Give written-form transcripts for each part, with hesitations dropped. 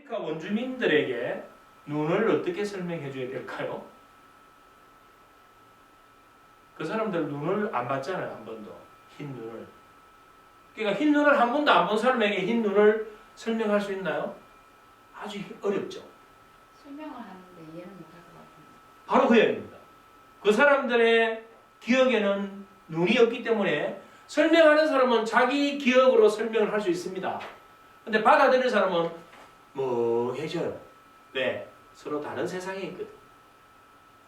아프리카 원주민들에게 눈을 어떻게 설명해 줘야 될까요? 그 사람들 눈을 안 봤잖아요. 한 번도. 흰 눈을. 그러니까 흰 눈을 한 번도 안 본 사람에게 흰 눈을 설명할 수 있나요? 아주 어렵죠. 설명을 하는데 이해는 못할 것 같은데. 바로 그 얘기입니다. 그 사람들의 기억에는 눈이 없기 때문에 설명하는 사람은 자기 기억으로 설명을 할 수 있습니다. 근데 받아들이는 사람은 멍해져요. 왜? 서로 다른 세상에 있거든.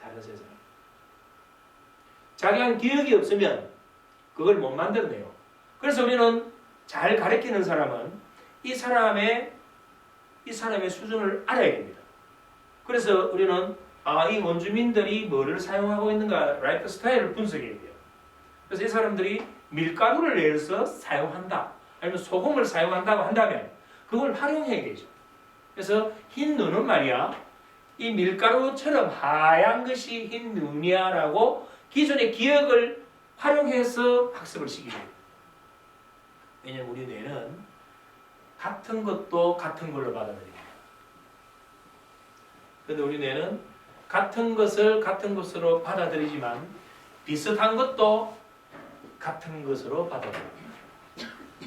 다른 세상. 자기한 기억이 없으면 그걸 못 만들어내요. 그래서 우리는 잘 가르치는 사람은 이 사람의 수준을 알아야 됩니다. 그래서 우리는 이 원주민들이 뭐를 사용하고 있는가 라이프 스타일을 분석해야 돼요. 그래서 이 사람들이 밀가루를 내서 사용한다. 아니면 소금을 사용한다고 한다면 그걸 활용해야 되죠. 그래서 흰 눈은 말이야. 이 밀가루처럼 하얀 것이 흰 눈이야 라고 기존의 기억을 활용해서 학습을 시키게 돼요. 왜냐하면 우리 뇌는 같은 것도 같은 걸로 받아들입니다. 그런데 우리 뇌는 같은 것을 같은 것으로 받아들이지만 비슷한 것도 같은 것으로 받아들입니다.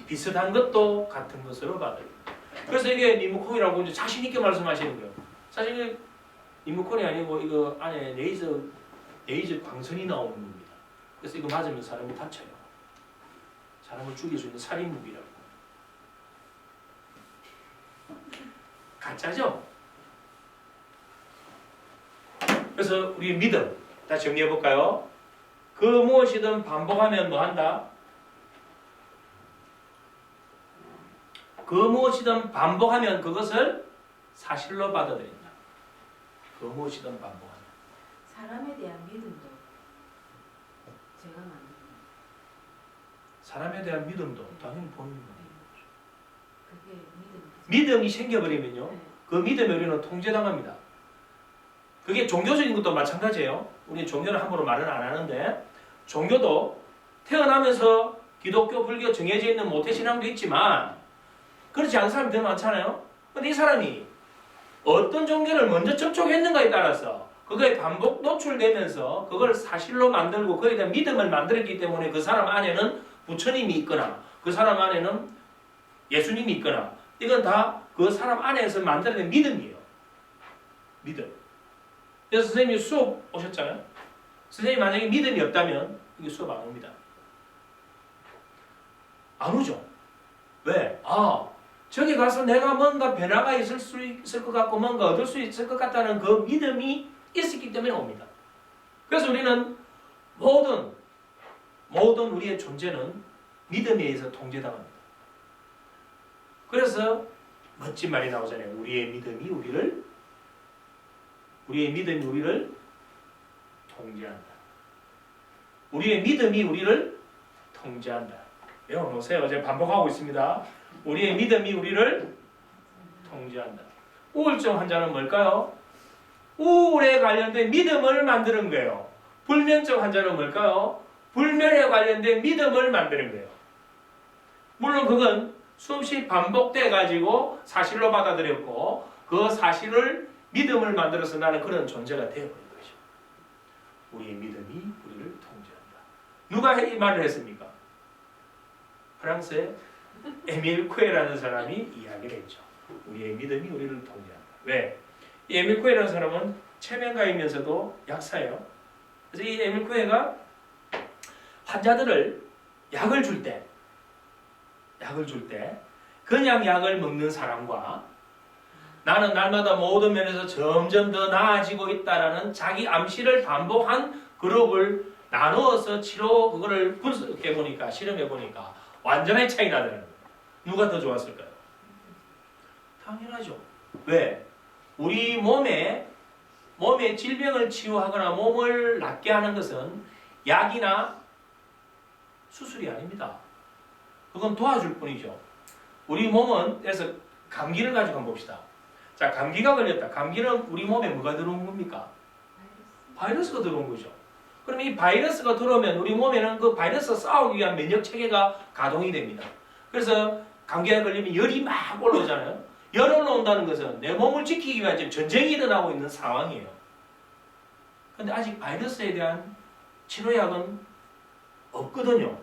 비슷한 것도 같은 것으로 받아들입니다. 그래서 이게 리모컨이라고 이제 자신 있게 말씀하시는 거예요. 사실 리모컨이 아니고 이거 안에 레이저 광선이 나오는 겁니다. 그래서 이거 맞으면 사람이 다쳐요. 사람을 죽일 수 있는 살인 무기라고. 가짜죠? 그래서 우리 믿음 다시 정리해 볼까요? 그 무엇이든 반복하면 뭐 한다? 그 무엇이든 반복하면 그것을 사실로 받아들인다. 그 무엇이든 반복하면. 사람에 대한 믿음도 제가 만든 사람에 대한 믿음도 당연히 본인이 그게 믿음이 생겨버리면요. 네. 그 믿음에 우리는 통제당합니다. 그게 종교적인 것도 마찬가지예요. 우리 종교는 함부로 말은 안 하는데 종교도 태어나면서 기독교, 불교 정해져 있는 모태신앙도 있지만 그렇지 않은 사람이 더 많잖아요. 근데 이 사람이 어떤 종교를 먼저 접촉했는가에 따라서 그거에 반복 노출되면서 그걸 사실로 만들고 그에 대한 믿음을 만들었기 때문에 그 사람 안에는 부처님이 있거나 그 사람 안에는 예수님이 있거나 이건 다 그 사람 안에서 만들어낸 믿음이에요. 믿음. 그래서 선생님이 수업 오셨잖아요. 선생님이 만약에 믿음이 없다면 이게 수업 안 옵니다. 안 오죠. 왜? 저기 가서 내가 뭔가 변화가 있을 수 있을 것 같고 뭔가 얻을 수 있을 것 같다는 그 믿음이 있었기 때문에 옵니다. 그래서 우리는 모든 우리의 존재는 믿음에 의해서 통제당합니다. 그래서 멋진 말이 나오잖아요. 우리의 믿음이 우리를 통제한다. 우리의 믿음이 우리를 통제한다. 외워놓으세요. 제가 반복하고 있습니다. 우리의 믿음이 우리를 통제한다. 우울증 환자는 뭘까요? 우울에 관련된 믿음을 만드는 거예요. 불면증 환자는 뭘까요? 불면에 관련된 믿음을 만드는 거예요. 물론 그건 수없이 반복돼 가지고 사실로 받아들였고 그 사실을 믿음을 만들어서 나는 그런 존재가 되어버린 것이죠. 우리의 믿음이 우리를 통제한다. 누가 이 말을 했습니까? 프랑스의 에밀 쿠에라는 사람이 이야기를 했죠. 우리의 믿음이 우리를 통제한다. 왜? 이 에밀 쿠에라는 사람은 체면가이면서도 약사예요. 그래서 이 에밀 쿠에가 환자들을 약을 줄 때 그냥 약을 먹는 사람과 나는 날마다 모든 면에서 점점 더 나아지고 있다라는 자기 암시를 반복한 그룹을 나누어서 그거를 분석해 보니까 실험해 보니까 완전히 차이 나더라는 거예요. 누가 더 좋았을까요? 당연하죠. 왜? 우리 몸의 질병을 치유하거나 몸을 낫게 하는 것은 약이나 수술이 아닙니다. 그건 도와줄 뿐이죠. 우리 몸은 그래서 감기를 가지고 한번 봅시다. 자, 감기가 걸렸다. 감기는 우리 몸에 뭐가 들어온 겁니까? 바이러스가 들어온 거죠. 그럼 이 바이러스가 들어오면 우리 몸에는 그 바이러스와 싸우기 위한 면역 체계가 가동이 됩니다. 그래서 감기에 걸리면 열이 막 올라오잖아요. 열 올라온다는 것은 내 몸을 지키기 위한 지금 전쟁이 일어나고 있는 상황이에요. 근데 아직 바이러스에 대한 치료약은 없거든요.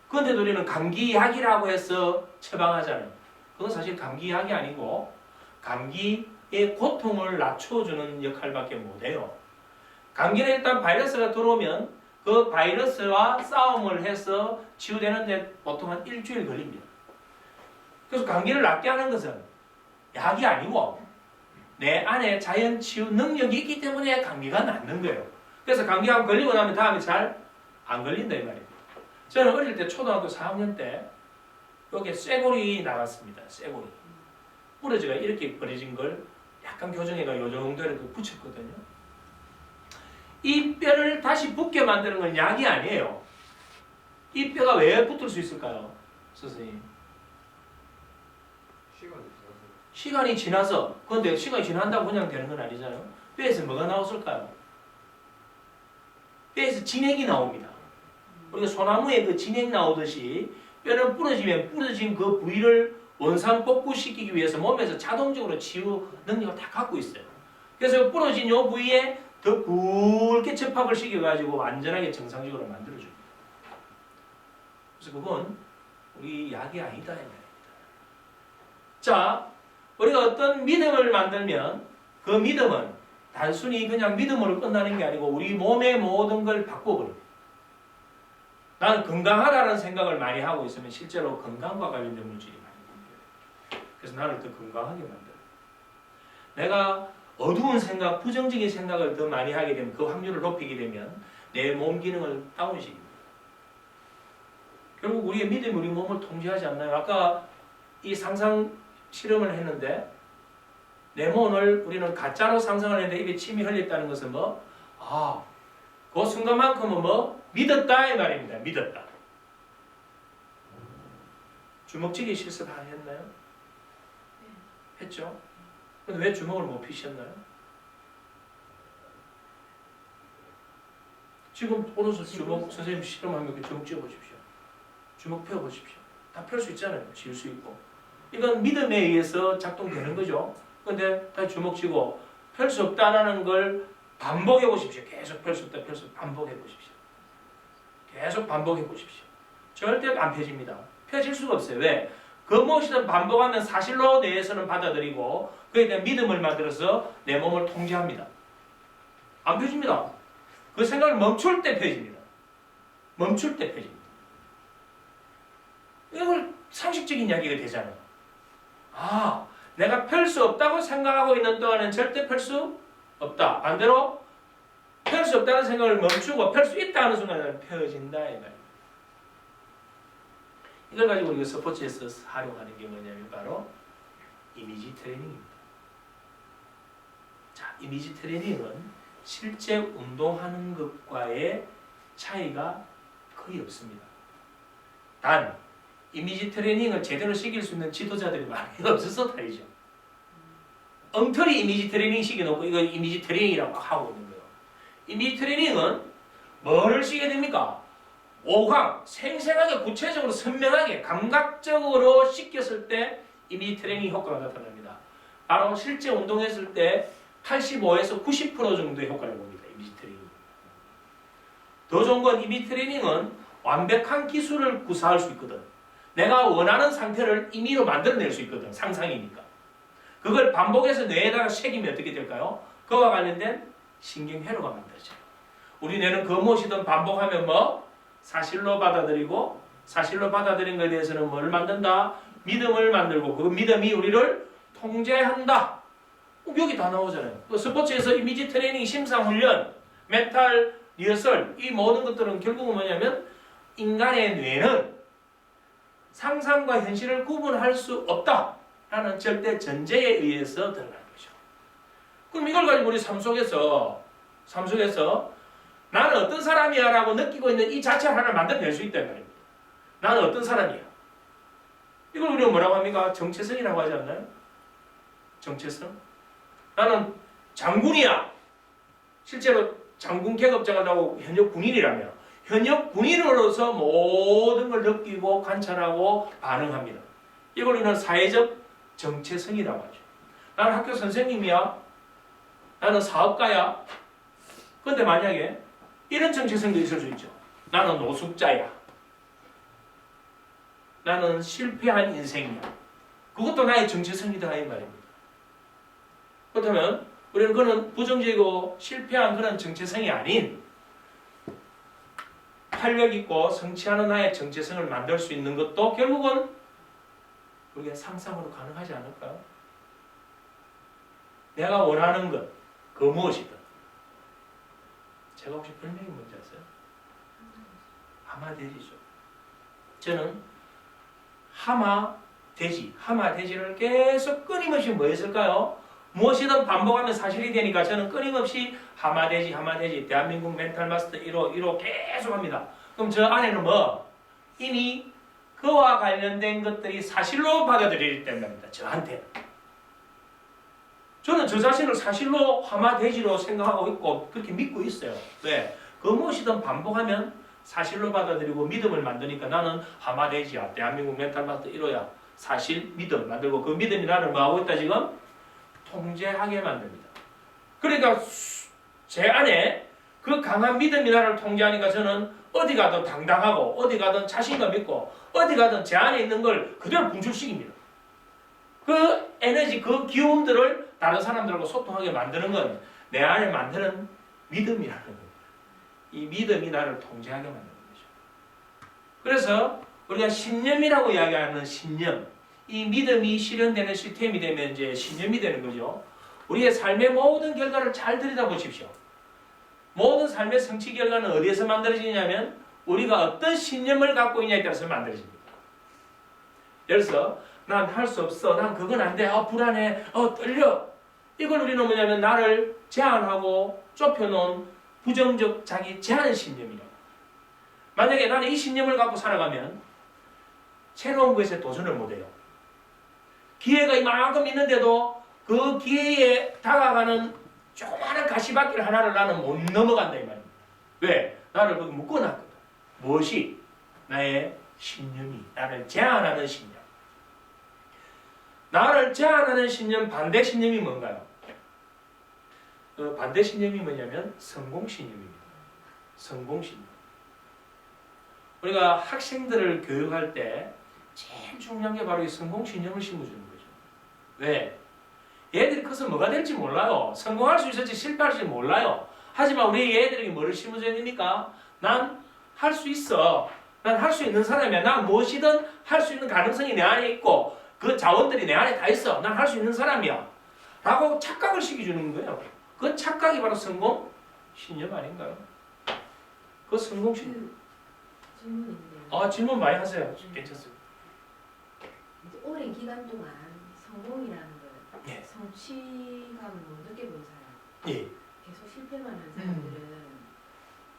그런데도 우리는 감기약이라고 해서 처방하잖아요. 그건 사실 감기약이 아니고 감기의 고통을 낮춰주는 역할밖에 못해요. 감기는 일단 바이러스가 들어오면 그 바이러스와 싸움을 해서 치유되는데 보통 한 일주일 걸립니다. 그래서 감기를 낫게 하는 것은 약이 아니고 내 안에 자연 치유 능력이 있기 때문에 감기가 낫는 거예요. 그래서 감기가 걸리고 나면 다음에 잘 안 걸린다 이 말이에요. 저는 어릴 때 초등학교 4학년 때 여기에 쇠고리 나갔습니다. 쇠고리. 부러지가 이렇게 버려진 걸 약간 교정해가 요 정도 이렇게 붙였거든요. 이 뼈를 다시 붙게 만드는 건 약이 아니에요. 이 뼈가 왜 붙을 수 있을까요? 선생님. 시간이 지나서. 그런데 시간이 지난다고 그냥 되는 건 아니잖아요. 뼈에서 뭐가 나왔을까요? 뼈에서 진액이 나옵니다. 우리가 소나무에 그 진액 나오듯이 뼈는 부러지면 부러진 그 부위를 원상 복구시키기 위해서 몸에서 자동적으로 치유 능력을 다 갖고 있어요. 그래서 부러진 이 부위에 더 굵게 접합을 시켜가지고 완전하게 정상적으로 만들어줍니다. 그래서 그건 우리 약이 아니다 이 말입니다. 자, 우리가 어떤 믿음을 만들면 그 믿음은 단순히 그냥 믿음으로 끝나는 게 아니고 우리 몸의 모든 걸 바꿔버립니다. 나는 건강하다는 생각을 많이 하고 있으면 실제로 건강과 관련된 물질이 많이 생겨요. 그래서 나를 더 건강하게 만들어요. 내가 어두운 생각, 부정적인 생각을 더 많이 하게 되면 그 확률을 높이게 되면 내 몸 기능을 다운시킵니다. 결국 우리의 믿음이 우리 몸을 통제하지 않나요? 아까 이 상상 실험을 했는데 내 몸을 우리는 가짜로 상상을 했는데 입에 침이 흘렸다는 것은 뭐? 그 순간만큼은 뭐? 믿었다 이 말입니다. 믿었다. 주먹치기 실습 했나요? 했죠? 근데 왜 주먹을 못 피셨나요? 지금 오른손 주먹 선생님 실험하면 주먹 쥐어보십시오. 주먹 펴보십시오. 다 펼 수 있잖아요. 질 수 있고. 이건 믿음에 의해서 작동되는 거죠. 근데 다 주먹 쥐고 펼 수 없다라는 걸 반복해 보십시오. 계속 펼 수 없다, 펼 수 없다 반복해 보십시오. 계속 반복해 보십시오. 절대 안 펴집니다. 펴질 수가 없어요. 왜? 그 무엇이든 반복하면 사실로 뇌에서는 받아들이고 그에 대한 믿음을 만들어서 내 몸을 통제합니다. 안 펴집니다. 그 생각을 멈출 때 펴집니다. 멈출 때 펴집니다. 이걸 상식적인 이야기가 되잖아요. 내가 펼 수 없다고 생각하고 있는 동안은 절대 펼 수 없다. 반대로 펼 수 없다는 생각을 멈추고 펼 수 있다 하는 순간에는 펴진다 이 말이에요. 이걸 가지고 우리가 스포츠에서 활용하는 게 뭐냐면 바로 이미지 트레이닝입니다. 자, 이미지 트레이닝은 실제 운동하는 것과의 차이가 거의 없습니다. 단 이미지 트레이닝을 제대로 시킬 수 있는 지도자들이 많이 없어서 다르죠. 엉터리 이미지 트레이닝 시켜놓고 이거 이미지 트레이닝이라고 하고 있는 거예요. 이미지 트레이닝은 뭐를 시켜야 됩니까? 오감, 생생하게, 구체적으로, 선명하게, 감각적으로 시켰을 때 이미지 트레이닝 효과가 나타납니다. 바로 실제 운동했을 때 85에서 90% 정도의 효과를 봅니다. 이미지 트레이닝. 더 좋은 건 이미지 트레이닝은 완벽한 기술을 구사할 수 있거든. 내가 원하는 상태를 임의로 만들어낼 수 있거든. 상상이니까. 그걸 반복해서 뇌에다가 새기면 어떻게 될까요? 그와 관련된 신경회로가 만들어져요. 우리 뇌는 그 무엇이든 반복하면 뭐? 사실로 받아들이고 사실로 받아들인 것에 대해서는 뭘 만든다? 믿음을 만들고 그 믿음이 우리를 통제한다. 여기 다 나오잖아요. 또 스포츠에서 이미지 트레이닝, 심사훈련, 멘탈 리허설 이 모든 것들은 결국은 뭐냐면 인간의 뇌는 상상과 현실을 구분할 수 없다라는 절대 전제에 의해서 드러나는 거죠. 그럼 이걸 가지고 우리 삶 속에서 나는 어떤 사람이야 라고 느끼고 있는 이 자체를 하나 만들어낼 수 있다는 말입니다. 나는 어떤 사람이야. 이걸 우리가 뭐라고 합니까? 정체성이라고 하지 않나요? 정체성? 나는 장군이야. 실제로 장군 계급자가 나오고 현역 군인이라며 현역 군인으로서 모든 걸 느끼고 관찰하고 반응합니다. 이걸 우리는 사회적 정체성이라고 하죠. 나는 학교 선생님이야. 나는 사업가야. 근데 만약에 이런 정체성도 있을 수 있죠. 나는 노숙자야. 나는 실패한 인생이야. 그것도 나의 정체성이다 이 말입니다. 그렇다면 우리는 그는 부정적이고 실패한 그런 정체성이 아닌 활력 있고 성취하는 나의 정체성을 만들 수 있는 것도 결국은 우리가 상상으로 가능하지 않을까요? 내가 원하는 것, 그 무엇이든. 제가 혹시 별명이 뭔지 아세요? 하마돼지죠. 저는 하마돼지를 계속 끊임없이 뭐 했을까요? 무엇이든 반복하면 사실이 되니까 저는 끊임없이 하마돼지, 대한민국 멘탈 마스터 1호 계속 합니다. 그럼 저 안에는 뭐? 이미 그와 관련된 것들이 사실로 받아들이기 때문입니다. 저한테는. 저는 저 자신을 사실로 하마돼지로 생각하고 있고 그렇게 믿고 있어요. 왜? 그 무엇이든 반복하면 사실로 받아들이고 믿음을 만드니까 나는 하마돼지야. 대한민국 멘탈 마스터 1호야. 사실, 믿음 만들고 그 믿음이 나를 뭐하고 있다 지금? 통제하게 만듭니다. 그러니까 제 안에 그 강한 믿음이 나를 통제하니까 저는 어디 가든 당당하고 어디 가든 자신감 있고 어디 가든 제 안에 있는 걸 그대로 분출시킵니다. 그 에너지, 그 기운들을 다른 사람들하고 소통하게 만드는 건 내 안에 만드는 믿음이라는 겁니다. 이 믿음이 나를 통제하게 만드는 거죠. 그래서 우리가 신념이라고 이야기하는 신념, 이 믿음이 실현되는 시스템이 되면 이제 신념이 되는 거죠. 우리의 삶의 모든 결과를 잘 들여다보십시오. 모든 삶의 성취 결과는 어디에서 만들어지냐면 우리가 어떤 신념을 갖고 있냐에 따라서 만들어집니다. 예를 들어서 난 할 수 없어, 난 그건 안 돼, 불안해, 떨려. 이걸 우리는 뭐냐면 나를 제한하고 좁혀놓은 부정적 자기 제한 신념이라고. 만약에 나는 이 신념을 갖고 살아가면 새로운 것에 도전을 못해요. 기회가 이만큼 있는데도 그 기회에 다가가는 조그마한 가시밭길 하나를 나는 못 넘어간다 이 말입니다. 왜? 나를 거기 묶어놨거든. 무엇이? 나의 신념이. 나를 제한하는 신념. 나를 제한하는 신념, 반대 신념이 뭔가요? 반대 신념이 뭐냐면 성공 신념입니다. 성공 신념. 우리가 학생들을 교육할 때 제일 중요한 게 바로 이 성공 신념을 심어주는 거죠. 왜? 얘들이 커서 뭐가 될지 몰라요. 성공할 수 있을지 실패할지 몰라요. 하지만 우리 애들에게 뭐를 심어줘야 됩니까? 난 할 수 있어. 난 할 수 있는 사람이야. 난 무엇이든 할 수 있는 가능성이 내 안에 있고 그 자원들이 내 안에 다 있어. 난 할 수 있는 사람이야. 라고 착각을 시켜주는 거예요. 그 착각이 바로 성공 신념 아닌가요? 그 성공 신념. 질문인데요. 질문 많이 하세요. 괜찮습니다. 이제 오랜 기간 동안 성공이라는 걸 예. 성취감을 못 느껴본 사람, 예. 계속 실패만 한 사람들은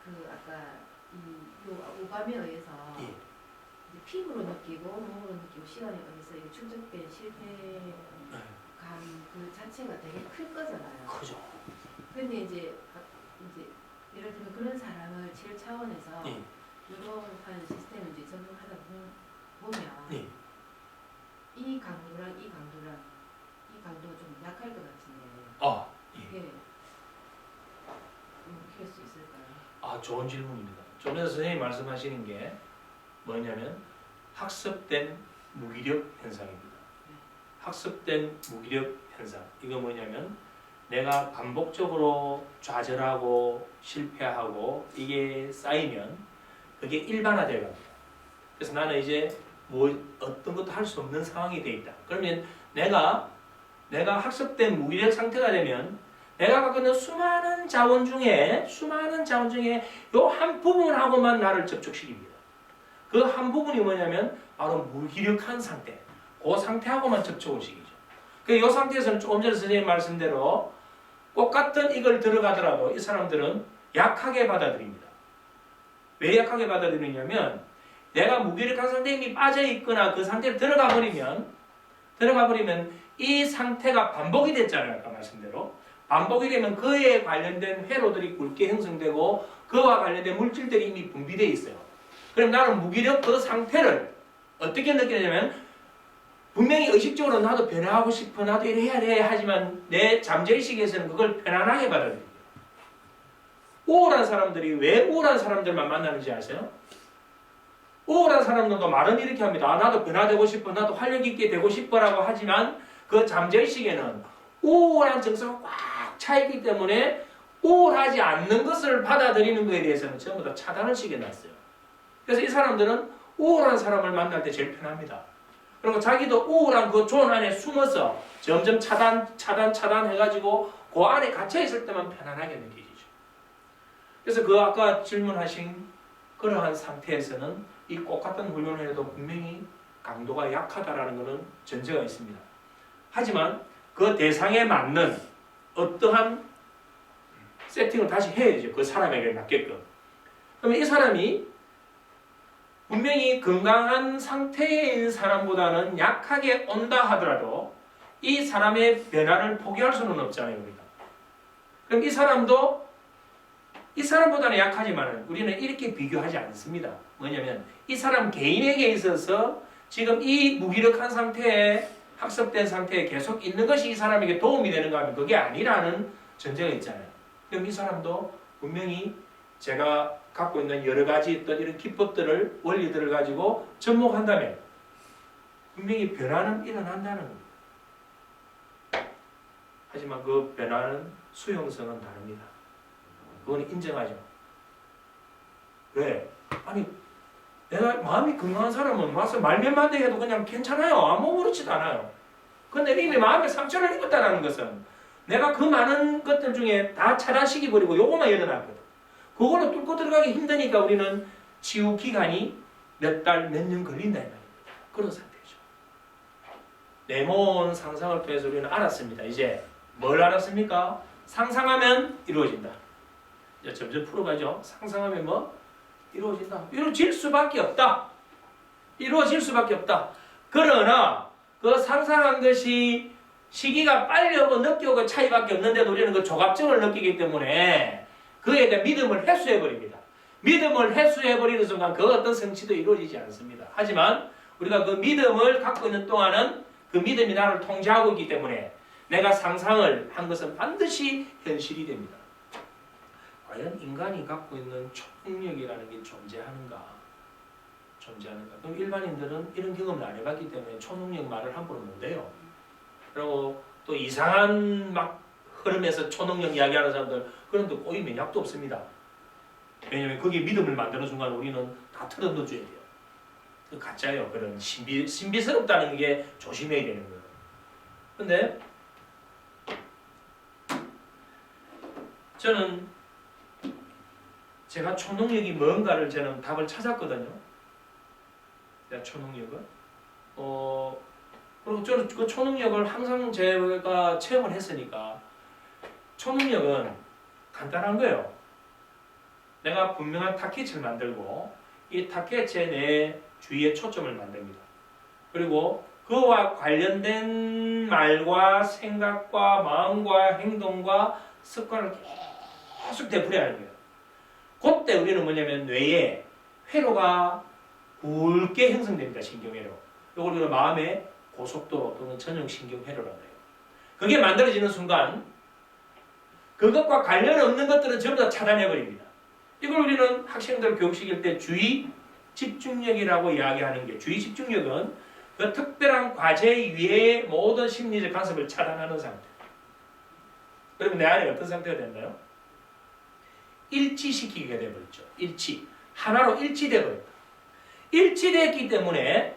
그 아까 이 오감에 의해서 예. 이제 피부로 느끼고 몸으로 느끼고 시간에 의해서 이 축적된 실패감 그 자체가 되게 클 거잖아요. 그죠. 근데 이제 예를 들면 그런 사람을 질 차원에서 예. 이러한 시스템을 이제 적용하다 보면 예. 이 강도랑 이 강도가 좀 약할 것 같은데 예. 이게 어떻게 할 수 있을까요? 좋은 질문입니다. 좀 전에 선생님이 말씀하시는 게 뭐냐면 학습된 무기력 현상입니다. 학습된 무기력 현상. 이거 뭐냐면 내가 반복적으로 좌절하고 실패하고 이게 쌓이면 그게 일반화되어 갑니다. 그래서 나는 이제 어떤 것도 할 수 없는 상황이 돼 있다. 그러면 내가 학습된 무기력 상태가 되면 내가 갖고 있는 수많은 자원 중에 요 한 부분하고만 나를 접촉시킵니다. 그 한 부분이 뭐냐면 바로 무기력한 상태. 그 상태하고만 접촉을 시키죠. 이 상태에서는 조금 전에 선생님 말씀대로 똑같은 이걸 들어가더라도 이 사람들은 약하게 받아들입니다. 왜 약하게 받아들이냐면 내가 무기력한 상태에 이미 빠져있거나 그 상태에 들어가 버리면 이 상태가 반복이 됐잖아요. 아까 말씀대로. 반복이 되면 그에 관련된 회로들이 굵게 형성되고 그와 관련된 물질들이 이미 분비되어 있어요. 그럼 나는 무기력 그 상태를 어떻게 느끼냐면 분명히 의식적으로 나도 변화하고 싶어, 나도 이래 해야 돼 하지만 내 잠재의식에서는 그걸 편안하게 받아들여요. 우울한 사람들이 왜 우울한 사람들만 만나는지 아세요? 우울한 사람들도 말은 이렇게 합니다. 아, 나도 변화되고 싶어, 나도 활력 있게 되고 싶어라고 하지만 그 잠재의식에는 우울한 정서가 꽉 차있기 때문에 우울하지 않는 것을 받아들이는 것에 대해서는 전부 다 차단을 시켜놨어요. 그래서 이 사람들은 우울한 사람을 만날 때 제일 편합니다. 그리고 자기도 우울한 그 존 안에 숨어서 점점 차단해가지고 그 안에 갇혀있을 때만 편안하게 느껴지죠. 그래서 그 아까 질문하신 그러한 상태에서는 이 똑같은 훈련을 해도 분명히 강도가 약하다라는 것은 전제가 있습니다. 하지만 그 대상에 맞는 어떠한 세팅을 다시 해야죠. 그 사람에게 맞게끔. 그러면 이 사람이 분명히 건강한 상태에 있는 사람보다는 약하게 온다 하더라도 이 사람의 변화를 포기할 수는 없잖아요. 우리가. 그럼 이 사람도 이 사람보다는 약하지만 우리는 이렇게 비교하지 않습니다. 뭐냐면 이 사람 개인에게 있어서 지금 이 무기력한 상태에 학습된 상태에 계속 있는 것이 이 사람에게 도움이 되는가 하면 그게 아니라는 전제가 있잖아요. 그럼 이 사람도 분명히 제가 갖고 있는 여러 가지 어떤 이런 기법들을 원리들을 가지고 접목한다면 분명히 변화는 일어난다는 겁니다. 하지만 그 변화는 수용성은 다릅니다. 그건 인정하죠. 왜? 아니 내가 마음이 건강한 사람은 와서 말 몇 마디 해도 그냥 괜찮아요. 아무렇지도 않아요. 근데 이미 마음에 상처를 입었다는 것은 내가 그 많은 것들 중에 다 차단시켜버리고 요거만 일어났거든. 그거는 뚫고 들어가기 힘드니까 우리는 치유 기간이 몇 달, 몇 년 걸린다 이 말입니다. 그런 상태죠. 네모온 상상을 통해서 우리는 알았습니다. 이제 뭘 알았습니까? 상상하면 이루어진다. 이제 점점 풀어가죠. 상상하면 뭐? 이루어진다. 이루어질 수밖에 없다. 이루어질 수밖에 없다. 그러나 그 상상한 것이 시기가 빨리 오고 늦게 오고 차이밖에 없는데도 우리는 그 조갑증을 느끼기 때문에 그에 대한 믿음을 회수해버립니다. 믿음을 회수해버리는 순간 그 어떤 성취도 이루어지지 않습니다. 하지만 우리가 그 믿음을 갖고 있는 동안은 그 믿음이 나를 통제하고 있기 때문에 내가 상상을 한 것은 반드시 현실이 됩니다. 과연 인간이 갖고 있는 초능력이라는 게 존재하는가? 그럼 일반인들은 이런 경험을 안 해봤기 때문에 초능력 말을 함부로 못해요. 그리고 또 이상한 막 흐름에서 초능력 이야기하는 사람들 그런데 거의 맥락도 없습니다. 왜냐하면 거기에 믿음을 만드는 순간 우리는 다 틀어넣어줘야 돼요. 그 가짜예요. 그런 신비스럽다는 게 조심해야 되는 거예요. 근데 저는 제가 초능력이 뭔가를 저는 답을 찾았거든요. 제가 초능력을 그리고 저는 그 초능력을 항상 제가 체험을 했으니까 초능력은 간단한 거예요. 내가 분명한 타켓을 만들고 이 타켓에 내 주위에 초점을 만듭니다. 그리고 그와 관련된 말과 생각과 마음과 행동과 습관을 계속 되풀이해야 하는 거예요. 그때 우리는 뭐냐면 뇌에 회로가 굵게 형성됩니다. 신경회로. 이걸 우리가 마음의 고속도로 또는 전형신경회로라고 해요. 그게 만들어지는 순간 그것과 관련 없는 것들은 전부 다 차단해버립니다. 이걸 우리는 학생들 교육시킬 때 주의 집중력이라고 이야기하는 게 주의 집중력은 그 특별한 과제 위에 모든 심리적 간섭을 차단하는 상태. 그러면 내 안에 어떤 상태가 된다요? 일치시키게 되어버렸죠. 일치. 하나로 일치되어버렸다. 일치됐기 때문에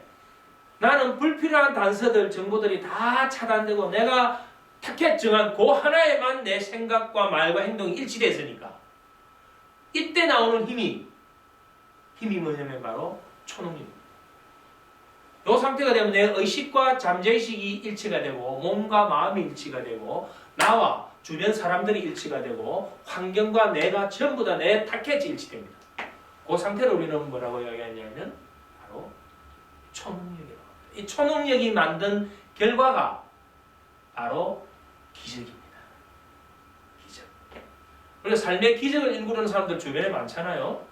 나는 불필요한 단서들, 정보들이 다 차단되고 내가 타켓 정한 그 하나에만 내 생각과 말과 행동이 일치됐으니까 이때 나오는 힘이 뭐냐면 바로 초능력입니다. 이 상태가 되면 내 의식과 잠재의식이 일치가 되고 몸과 마음이 일치가 되고 나와 주변 사람들이 일치가 되고 환경과 내가 전부 다 내 타켓이 일치됩니다. 그 상태를 우리는 뭐라고 이야기하냐면 바로 초능력이라고 합니다. 이 초능력이 만든 결과가 바로 기적입니다. 기적. 우리가 삶의 기적을 일구는 사람들 주변에 많잖아요.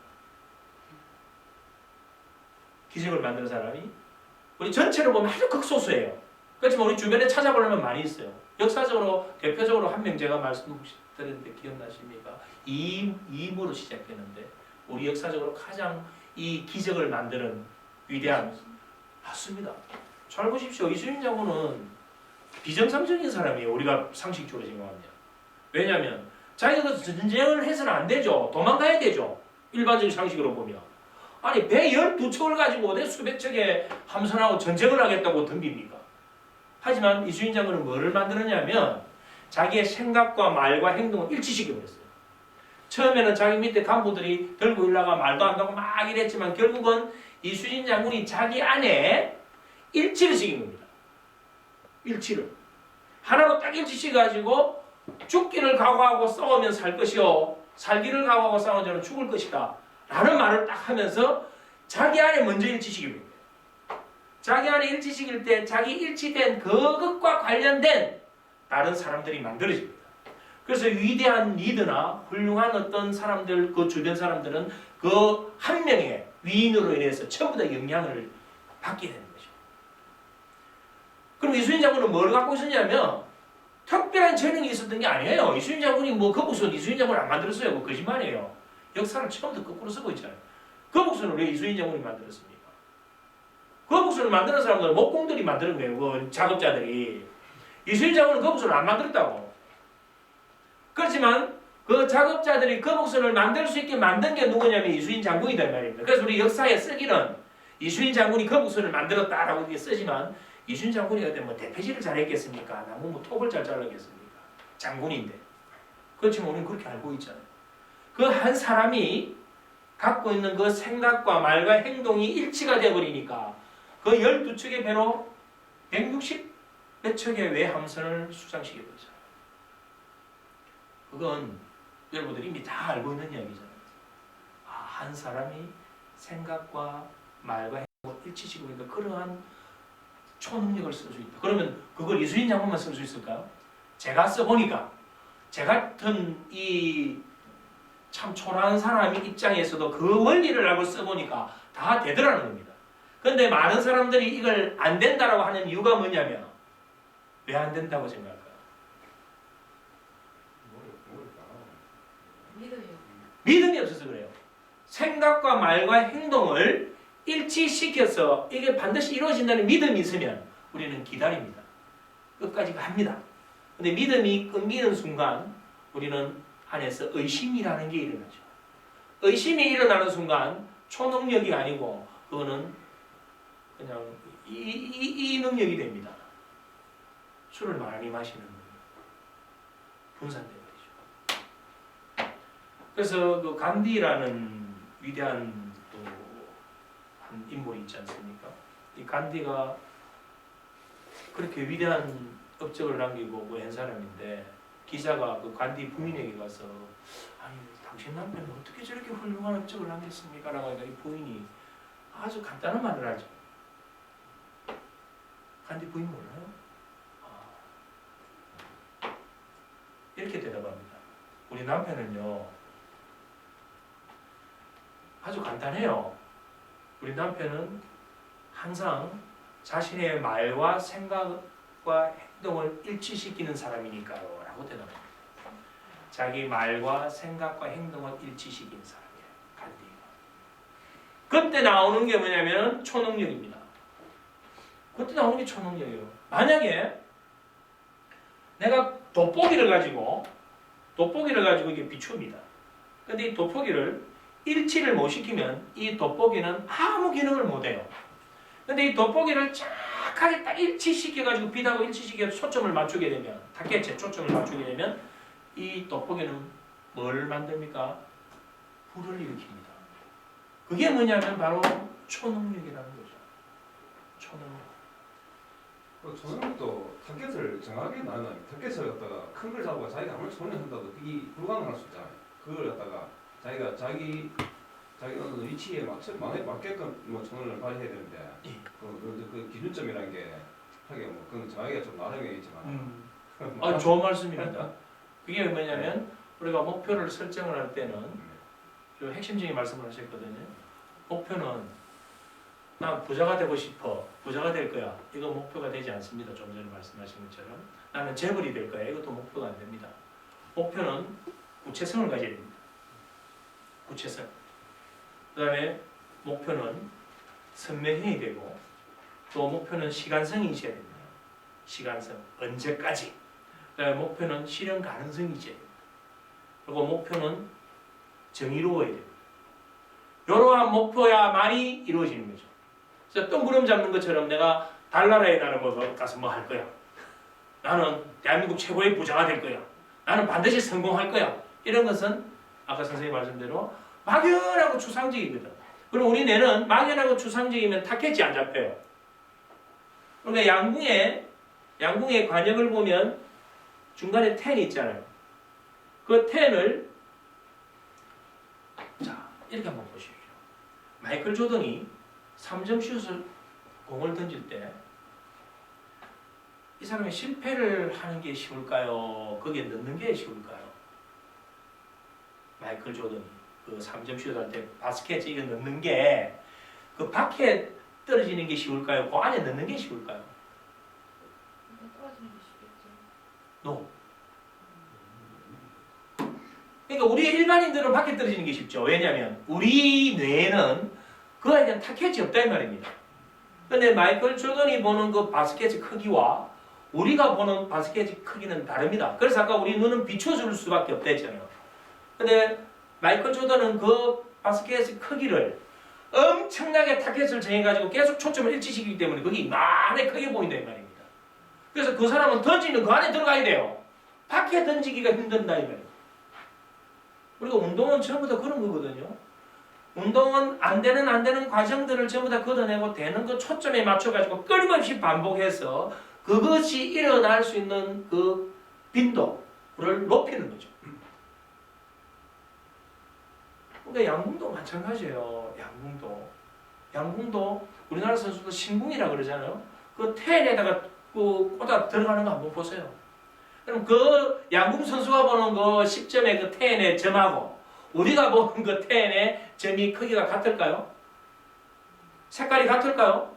기적을 만드는 사람이 우리 전체로 보면 아주 극소수예요. 그렇지만 우리 주변에 찾아보려면 많이 있어요. 역사적으로 대표적으로 한 명 제가 말씀드렸는데 기억나십니까? 이임으로 시작했는데 우리 역사적으로 가장 이 기적을 만드는 위대한 맞습니다. 잘 보십시오. 이순신 장군은 비정상적인 사람이에요. 우리가 상식적으로 생각하면. 왜냐하면 자기가 전쟁을 해서는 안 되죠. 도망가야 되죠. 일반적인 상식으로 보면. 아니 배 12척을 가지고 어디 수백 척의 함선하고 전쟁을 하겠다고 덤빕니까? 하지만 이순신 장군은 뭐를 만들었냐면 자기의 생각과 말과 행동을 일치시켜버렸어요. 처음에는 자기 밑에 간부들이 들고 일나가 말도 안 하고 막 이랬지만 결국은 이순신 장군이 자기 안에 일치를 시킨 겁니다. 일치를. 하나로 딱 일치시켜가지고 죽기를 각오하고 싸우면 살 것이요 살기를 각오하고 싸우면 저는 죽을 것이다 라는 말을 딱 하면서 자기 안에 먼저 일치시킵니다. 자기 안에 일치시킬 때 자기 일치된 그것과 관련된 다른 사람들이 만들어집니다. 그래서 위대한 리더나 훌륭한 어떤 사람들, 그 주변 사람들은 그 한 명의 위인으로 인해서 전부 다 영향을 받게 되는 거죠. 그럼 이순신 장군은 뭘 갖고 있었냐면 특별한 재능이 있었던 게 아니에요. 이순신 장군이 뭐 거북선 이순신 장군을 안 만들었어요. 그 거짓말이에요. 역사를 처음부터 거꾸로 쓰고 있잖아요. 거북선을 왜 이순신 장군이 만들었습니까? 거북선을 만드는 사람들은 목공들이 만드는 거예요. 그 작업자들이. 이순신 장군은 거북선을 안 만들었다고. 그렇지만 그 작업자들이 거북선을 만들 수 있게 만든 게 누구냐면 이순신 장군이다 말입니다. 그래서 우리 역사에 쓰기는 이순신 장군이 거북선을 만들었다라고 이렇게 쓰지만 이순신 장군이 그때 뭐 대패질을 잘했겠습니까? 나무 뭐 톱을 잘 잘랐겠습니까? 장군인데. 그렇지만 우리는 그렇게 알고 있잖아요. 그 한 사람이 갖고 있는 그 생각과 말과 행동이 일치가 되어버리니까 그 12척의 배로 160 몇 척의 외함선을 수상시켜버리잖아요. 그건 여러분들이 이미 다 알고 있는 이야기잖아요. 한 사람이 생각과 말과 행동을 일치시키니까 그러한 초능력을 쓸 수 있다. 그러면 그걸 이순신 장군만 쓸 수 있을까요? 제가 써보니까 제 같은 이 참 초라한 사람 입장에서도 그 원리를 알고 써보니까 다 되더라는 겁니다. 그런데 많은 사람들이 이걸 안 된다라고 하는 이유가 뭐냐면 왜 안 된다고 생각할까요? 믿음이 없어서 그래요. 생각과 말과 행동을 일치시켜서 이게 반드시 이루어진다는 믿음이 있으면 우리는 기다립니다. 끝까지 갑니다. 근데 믿음이 끊기는 순간 우리는 안에서 의심이라는 게 일어나죠. 의심이 일어나는 순간 초능력이 아니고 그거는 그냥 이 능력이 됩니다. 술을 많이 마시는 거예요. 분산돼 버리죠. 그래서 그 간디라는 위대한 또 한 인물이 있지 않습니까? 이 간디가 그렇게 위대한 업적을 남기고 한 사람인데 기자가 그 간디 부인에게 가서 아니 당신 남편은 어떻게 저렇게 훌륭한 업적을 남겼습니까? 라고 하니까 이 부인이 아주 간단한 말을 하죠. 간디 부인 몰라요? 이렇게 대답합니다. 우리 남편은요 아주 간단해요. 우리 남편은 항상 자신의 말과 생각과 행동을 일치시키는 사람이니까요 라고 대답합니다. 자기 말과 생각과 행동을 일치시키는 사람이에요. 간디가. 그때 나오는 게 뭐냐면 초능력입니다. 그때 나오는 게 초능력이에요. 만약에 내가 돋보기를 가지고 이게 비춥니다. 근데 이 돋보기를 일치를 못 시키면 이 돋보기는 아무 기능을 못 해요. 근데 이 돋보기를 착하게 딱 일치시켜가지고 빛하고 일치시켜서 초점을 맞추게 되면 타켓에 초점을 맞추게 되면 이 돋보기는 뭘 만듭니까? 불을 일으킵니다. 그게 뭐냐면 바로 초능력이라는 거죠. 초능력. 초능력도 타겟을 정확하게 나누면 타겟을 갖다가 큰 걸 잡고 자기가 아무리 손을 한다도 그게 불가능할 수 있잖아요. 그걸 갖다가 자기가 자기 어느 위치에 맞게끔 뭐 초능력을 발휘해야 되는데 예. 그 기준점이라는 게 하게 뭐 그건 자기가 좀 나름의 있지만 좋은 말씀입니다. 그게 뭐냐면 우리가 목표를 설정을 할 때는 좀 핵심적인 말씀을 하셨거든요. 목표는 난 부자가 되고 싶어. 부자가 될 거야. 이거 목표가 되지 않습니다. 좀 전에 말씀하신 것처럼. 나는 재벌이 될 거야. 이것도 목표가 안 됩니다. 목표는 구체성을 가져야 됩니다. 구체성. 그 다음에 목표는 선명해야 되고 또 목표는 시간성이 있어야 됩니다. 시간성. 언제까지. 그 다음에 목표는 실현 가능성이 있어야 됩니다. 그리고 목표는 정의로워야 됩니다. 이러한 목표야만이 이루어지는 거죠. 그래서 뜬구름 잡는 것처럼 내가 달나라에 나는 뭐 가서 뭐 할 거야. 나는 대한민국 최고의 부자가 될 거야. 나는 반드시 성공할 거야. 이런 것은 아까 선생님 말씀대로 막연하고 추상적이거든. 그럼 우리 뇌는 막연하고 추상적이면 타켓이 안 잡혀요. 그러니까 양궁의 관역을 보면 중간에 텐이 있잖아요. 그 텐을 자 이렇게 한번 보십시오. 마이클 조던이 3점 슛을 공을 던질 때 이 사람이 실패를 하는 게 쉬울까요? 거기에 넣는 게 쉬울까요? 마이클 조던이 그 3점 슛할 때 바스켓 이거 넣는 게 그 밖에 떨어지는 게 쉬울까요? 그 안에 넣는 게 쉬울까요? 떨어지는 게 쉽겠죠. No. 그러니까 우리 일반인들은 밖에 떨어지는 게 쉽죠. 왜냐하면 우리 뇌에는 그거에 대한 타켓이 없다 이 말입니다. 근데 마이클 조던이 보는 그 바스켓의 크기와 우리가 보는 바스켓의 크기는 다릅니다. 그래서 아까 우리 눈은 비춰줄 수밖에 없다 했잖아요. 근데 마이클 조던은 그 바스켓의 크기를 엄청나게 타켓을 정해가지고 계속 초점을 일치시키기 때문에 그게 이만하게 크게 보인다 이 말입니다. 그래서 그 사람은 던지는 그 안에 들어가야 돼요. 밖에 던지기가 힘든다 이 말이에요. 그리고 운동은 전부 다 그런 거거든요. 운동은 안 되는 과정들을 전부 다 걷어내고 되는 그 초점에 맞춰가지고 끊임없이 반복해서 그것이 일어날 수 있는 그 빈도를 높이는 거죠. 그러니까 양궁도 마찬가지예요. 양궁도 우리나라 선수들 신궁이라 그러잖아요. 그 텐에다가 그 꽂아 들어가는 거 한번 보세요. 그럼 그 양궁 선수가 보는 그 10점의 그 텐의 점하고 우리가 보는 그 텐의 점이 크기가 같을까요? 색깔이 같을까요?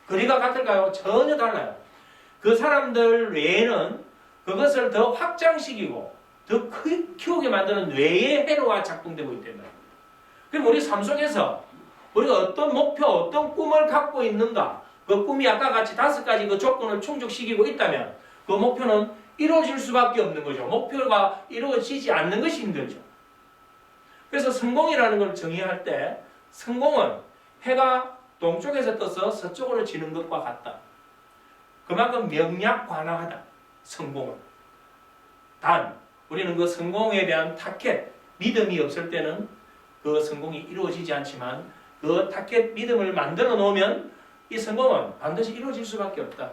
거리가 같을까요? 전혀 달라요. 그 사람들 뇌에는 그것을 더 확장시키고 더 키우게 만드는 뇌의 회로가 작동되고 있단 말이에요. 그럼 우리 삶 속에서 우리가 어떤 목표, 어떤 꿈을 갖고 있는가, 그 꿈이 아까 같이 5가지 그 조건을 충족시키고 있다면 그 목표는 이루어질 수밖에 없는 거죠. 목표가 이루어지지 않는 것이 힘들죠. 그래서 성공이라는 걸 정의할 때 성공은 해가 동쪽에서 떠서 서쪽으로 지는 것과 같다. 그만큼 명약관화하다. 성공은. 단 우리는 그 성공에 대한 타켓, 믿음이 없을 때는 그 성공이 이루어지지 않지만 그 타켓 믿음을 만들어 놓으면 이 성공은 반드시 이루어질 수밖에 없다.